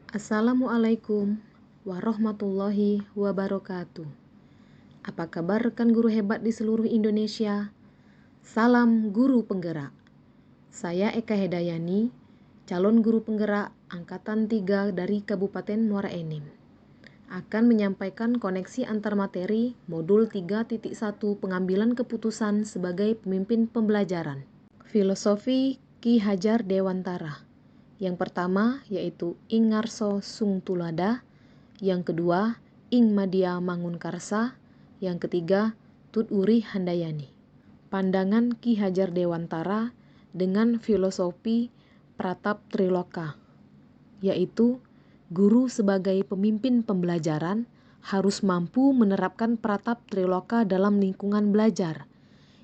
Assalamualaikum warahmatullahi wabarakatuh. Apa kabar rekan guru hebat di seluruh Indonesia? Salam guru penggerak. Saya Eka Hedayani, calon guru penggerak Angkatan 3 dari Kabupaten Muara Enim. Akan menyampaikan koneksi antar materi modul 3.1 pengambilan keputusan sebagai pemimpin pembelajaran. Filosofi Ki Hajar Dewantara. Yang pertama yaitu Ing Ngarso Sung Tulada, yang kedua Ing Madia Mangunkarsa, yang ketiga Tut Wuri Handayani. Pandangan Ki Hajar Dewantara dengan filosofi Pratap Triloka, yaitu guru sebagai pemimpin pembelajaran harus mampu menerapkan Pratap Triloka dalam lingkungan belajar.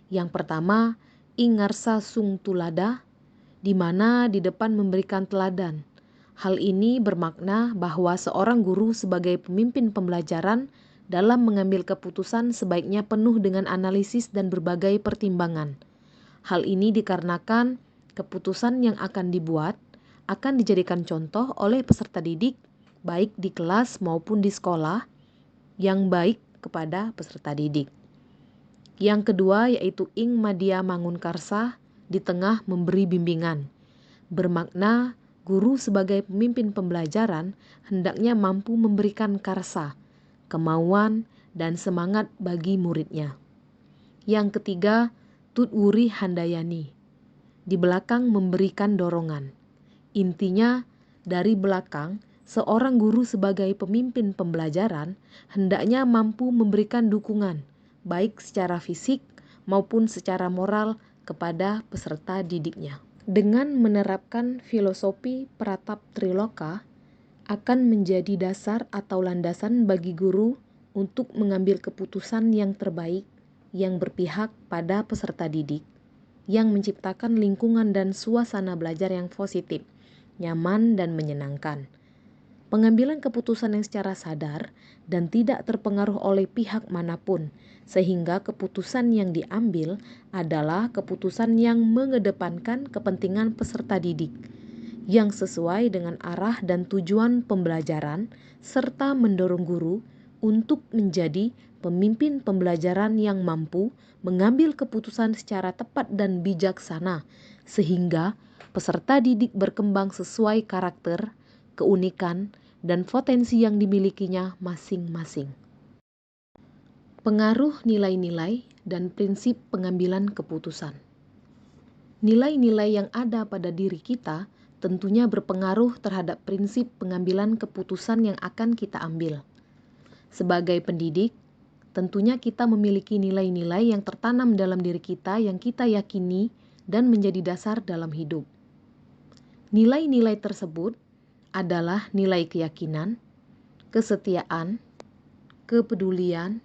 Yang pertama, Ing Ngarsa Sung Tulada, di mana di depan memberikan teladan. Hal ini bermakna bahwa seorang guru sebagai pemimpin pembelajaran dalam mengambil keputusan sebaiknya penuh dengan analisis dan berbagai pertimbangan. Hal ini dikarenakan keputusan yang akan dibuat akan dijadikan contoh oleh peserta didik baik di kelas maupun di sekolah yang baik kepada peserta didik. Yang kedua yaitu Ing Madia Mangunkarsa, di tengah memberi bimbingan. Bermakna guru sebagai pemimpin pembelajaran hendaknya mampu memberikan karsa, kemauan, dan semangat bagi muridnya. Yang ketiga, Tut Wuri Handayani, di belakang memberikan dorongan. Intinya, dari belakang, seorang guru sebagai pemimpin pembelajaran hendaknya mampu memberikan dukungan, baik secara fisik maupun secara moral kepada peserta didiknya. Dengan menerapkan filosofi Pratap Triloka akan menjadi dasar atau landasan bagi guru untuk mengambil keputusan yang terbaik yang berpihak pada peserta didik, yang menciptakan lingkungan dan suasana belajar yang positif, nyaman dan menyenangkan. Pengambilan keputusan yang secara sadar dan tidak terpengaruh oleh pihak manapun, sehingga keputusan yang diambil adalah keputusan yang mengedepankan kepentingan peserta didik, yang sesuai dengan arah dan tujuan pembelajaran, serta mendorong guru untuk menjadi pemimpin pembelajaran yang mampu mengambil keputusan secara tepat dan bijaksana, sehingga peserta didik berkembang sesuai karakter, keunikan, dan potensi yang dimilikinya masing-masing. Pengaruh nilai-nilai dan prinsip pengambilan keputusan. Nilai-nilai yang ada pada diri kita tentunya berpengaruh terhadap prinsip pengambilan keputusan yang akan kita ambil. Sebagai pendidik, tentunya kita memiliki nilai-nilai yang tertanam dalam diri kita yang kita yakini dan menjadi dasar dalam hidup. Nilai-nilai tersebut adalah nilai keyakinan, kesetiaan, kepedulian,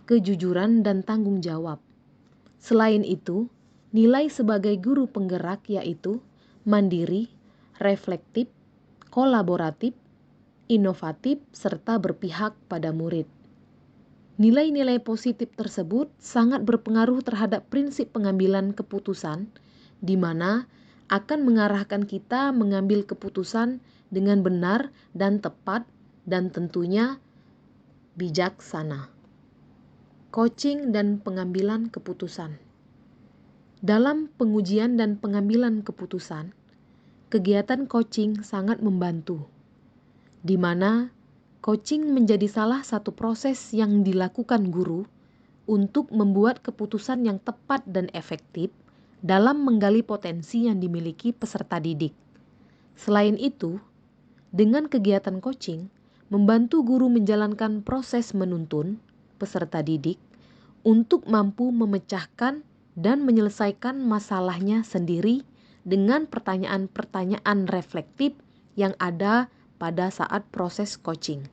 kejujuran, dan tanggung jawab. Selain itu, nilai sebagai guru penggerak yaitu mandiri, reflektif, kolaboratif, inovatif, serta berpihak pada murid. Nilai-nilai positif tersebut sangat berpengaruh terhadap prinsip pengambilan keputusan, di mana akan mengarahkan kita mengambil keputusan dengan benar dan tepat dan tentunya bijaksana. Coaching dan pengambilan keputusan. Dalam pengujian dan pengambilan keputusan, kegiatan coaching sangat membantu, di mana coaching menjadi salah satu proses yang dilakukan guru untuk membuat keputusan yang tepat dan efektif dalam menggali potensi yang dimiliki peserta didik. Selain itu, dengan kegiatan coaching, membantu guru menjalankan proses menuntun peserta didik untuk mampu memecahkan dan menyelesaikan masalahnya sendiri dengan pertanyaan-pertanyaan reflektif yang ada pada saat proses coaching,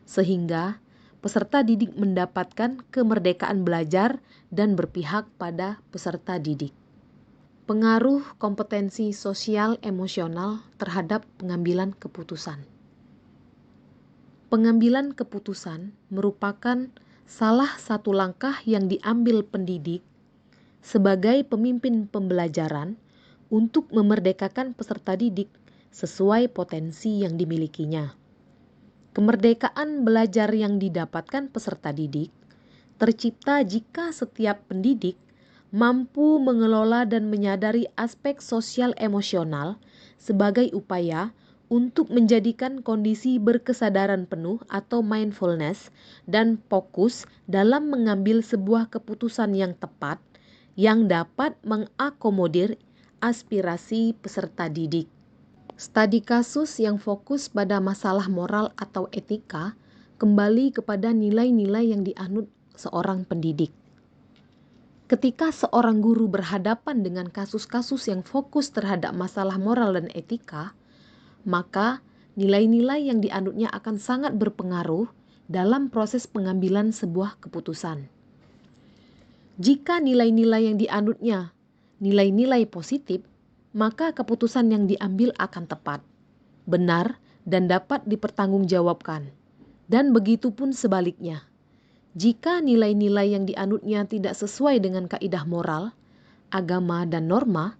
sehingga peserta didik mendapatkan kemerdekaan belajar dan berpihak pada peserta didik. Pengaruh kompetensi sosial emosional terhadap pengambilan keputusan. Pengambilan keputusan merupakan salah satu langkah yang diambil pendidik sebagai pemimpin pembelajaran untuk memerdekakan peserta didik sesuai potensi yang dimilikinya. Kemerdekaan belajar yang didapatkan peserta didik tercipta jika setiap pendidik mampu mengelola dan menyadari aspek sosial emosional sebagai upaya untuk menjadikan kondisi berkesadaran penuh atau mindfulness dan fokus dalam mengambil sebuah keputusan yang tepat yang dapat mengakomodir aspirasi peserta didik. Studi kasus yang fokus pada masalah moral atau etika kembali kepada nilai-nilai yang dianut seorang pendidik. Ketika seorang guru berhadapan dengan kasus-kasus yang fokus terhadap masalah moral dan etika, maka nilai-nilai yang dianutnya akan sangat berpengaruh dalam proses pengambilan sebuah keputusan. Jika nilai-nilai yang dianutnya nilai-nilai positif, maka keputusan yang diambil akan tepat, benar, dan dapat dipertanggungjawabkan. Dan begitu pun sebaliknya. Jika nilai-nilai yang dianutnya tidak sesuai dengan kaidah moral, agama, dan norma,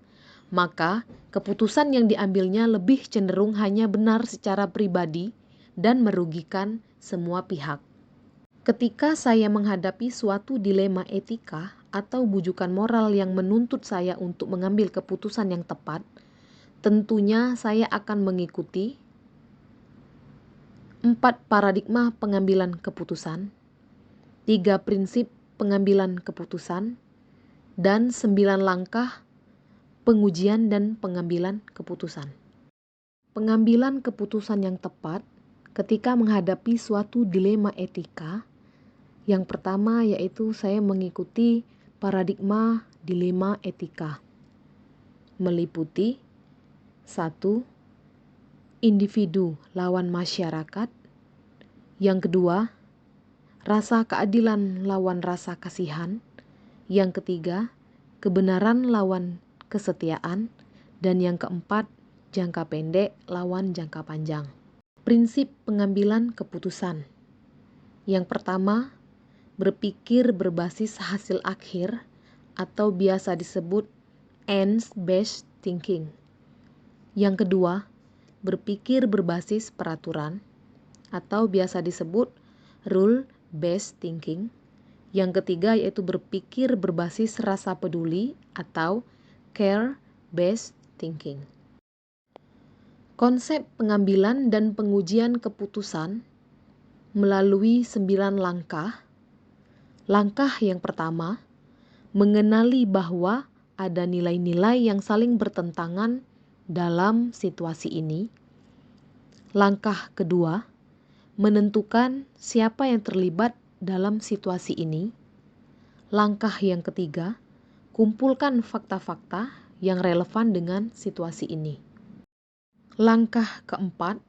maka keputusan yang diambilnya lebih cenderung hanya benar secara pribadi dan merugikan semua pihak. Ketika saya menghadapi suatu dilema etika atau bujukan moral yang menuntut saya untuk mengambil keputusan yang tepat, tentunya saya akan mengikuti 4 paradigma pengambilan keputusan, 3 prinsip pengambilan keputusan, dan 9 langkah pengujian dan pengambilan keputusan. Pengambilan keputusan yang tepat ketika menghadapi suatu dilema etika, yang pertama yaitu saya mengikuti paradigma dilema etika. Meliputi 1. Individu lawan masyarakat. Yang kedua, rasa keadilan lawan rasa kasihan. Yang ketiga, kebenaran lawan kesetiaan. Dan yang keempat, jangka pendek lawan jangka panjang. Prinsip pengambilan keputusan. Yang pertama, berpikir berbasis hasil akhir atau biasa disebut ends-based thinking. Yang kedua, berpikir berbasis peraturan atau biasa disebut rule-based thinking. Yang ketiga yaitu berpikir berbasis rasa peduli atau care-based thinking. Konsep pengambilan dan pengujian keputusan melalui 9 langkah. Langkah yang pertama, mengenali bahwa ada nilai-nilai yang saling bertentangan dalam situasi ini. Langkah kedua, menentukan siapa yang terlibat dalam situasi ini. Langkah yang ketiga, kumpulkan fakta-fakta yang relevan dengan situasi ini. Langkah keempat,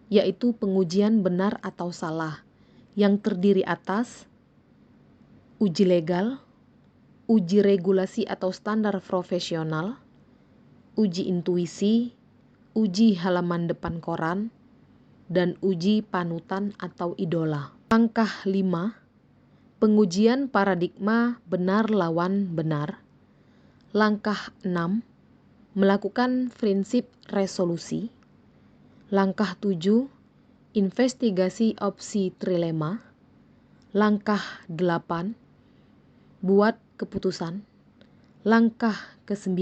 yaitu pengujian benar atau salah, yang terdiri atas uji legal, uji regulasi atau standar profesional, uji intuisi, uji halaman depan koran, dan uji panutan atau idola. Langkah 5, pengujian paradigma benar lawan benar. Langkah 6, melakukan prinsip resolusi. Langkah 7, investigasi opsi trilema. Langkah 8, buat keputusan. Langkah ke-9,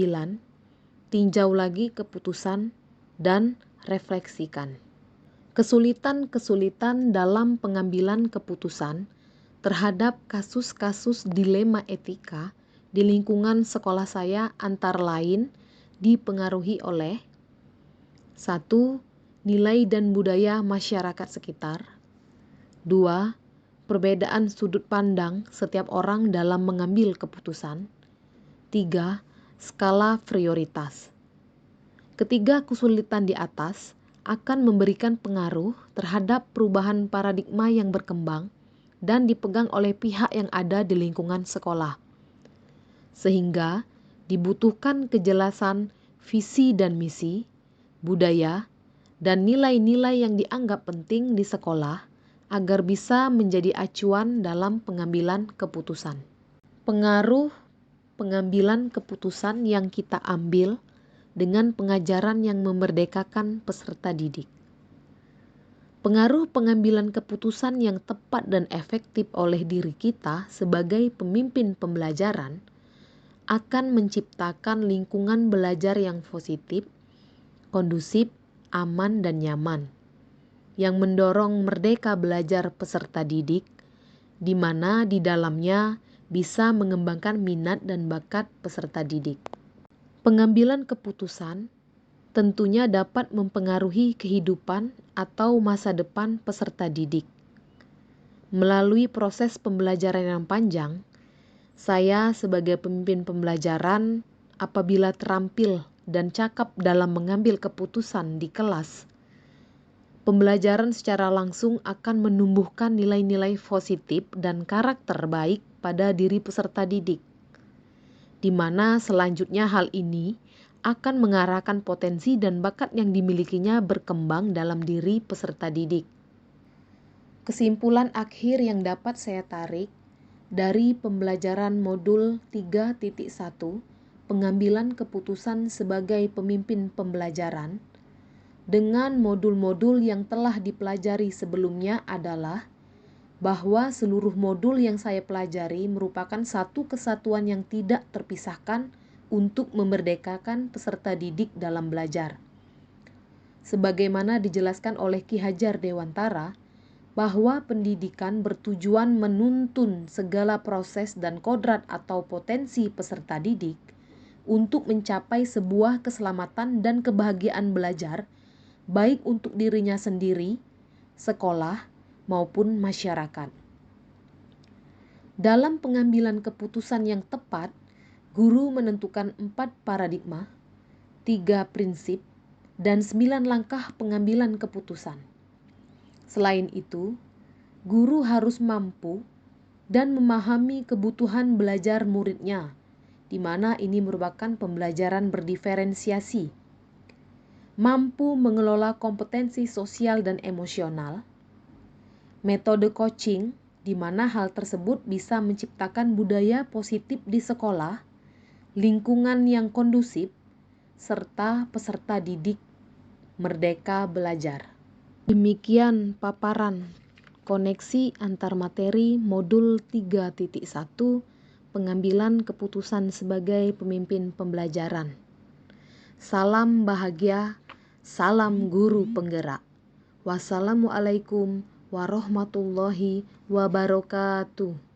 tinjau lagi keputusan dan refleksikan. Kesulitan-kesulitan dalam pengambilan keputusan terhadap kasus-kasus dilema etika di lingkungan sekolah saya antara lain dipengaruhi oleh 1. Nilai dan budaya masyarakat sekitar. 2. Perbedaan sudut pandang setiap orang dalam mengambil keputusan. 3. Skala prioritas. Ketiga kesulitan di atas akan memberikan pengaruh terhadap perubahan paradigma yang berkembang dan dipegang oleh pihak yang ada di lingkungan sekolah. Sehingga dibutuhkan kejelasan visi dan misi, budaya, dan nilai-nilai yang dianggap penting di sekolah agar bisa menjadi acuan dalam pengambilan keputusan. Pengaruh pengambilan keputusan yang kita ambil dengan pengajaran yang memerdekakan peserta didik. Pengaruh pengambilan keputusan yang tepat dan efektif oleh diri kita sebagai pemimpin pembelajaran akan menciptakan lingkungan belajar yang positif, kondusif, aman, dan nyaman, yang mendorong merdeka belajar peserta didik, di mana di dalamnya bisa mengembangkan minat dan bakat peserta didik. Pengambilan keputusan tentunya dapat mempengaruhi kehidupan atau masa depan peserta didik. Melalui proses pembelajaran yang panjang, saya sebagai pemimpin pembelajaran apabila terampil dan cakap dalam mengambil keputusan di kelas, pembelajaran secara langsung akan menumbuhkan nilai-nilai positif dan karakter baik pada diri peserta didik, di mana selanjutnya hal ini akan mengarahkan potensi dan bakat yang dimilikinya berkembang dalam diri peserta didik. Kesimpulan akhir yang dapat saya tarik dari pembelajaran modul 3.1, pengambilan keputusan sebagai pemimpin pembelajaran, dengan modul-modul yang telah dipelajari sebelumnya adalah bahwa seluruh modul yang saya pelajari merupakan satu kesatuan yang tidak terpisahkan untuk memerdekakan peserta didik dalam belajar. Sebagaimana dijelaskan oleh Ki Hajar Dewantara, bahwa pendidikan bertujuan menuntun segala proses dan kodrat atau potensi peserta didik untuk mencapai sebuah keselamatan dan kebahagiaan belajar, baik untuk dirinya sendiri, sekolah, maupun masyarakat. Dalam pengambilan keputusan yang tepat, guru menentukan 4 paradigma, 3 prinsip, dan 9 langkah pengambilan keputusan. Selain itu, guru harus mampu dan memahami kebutuhan belajar muridnya, di mana ini merupakan pembelajaran berdiferensiasi. Mampu mengelola kompetensi sosial dan emosional, metode coaching, di mana hal tersebut bisa menciptakan budaya positif di sekolah, lingkungan yang kondusif, serta peserta didik merdeka belajar. Demikian paparan koneksi antar materi modul 3.1 pengambilan keputusan sebagai pemimpin pembelajaran. Salam bahagia, salam guru penggerak. Wassalamualaikum warahmatullahi wabarakatuh.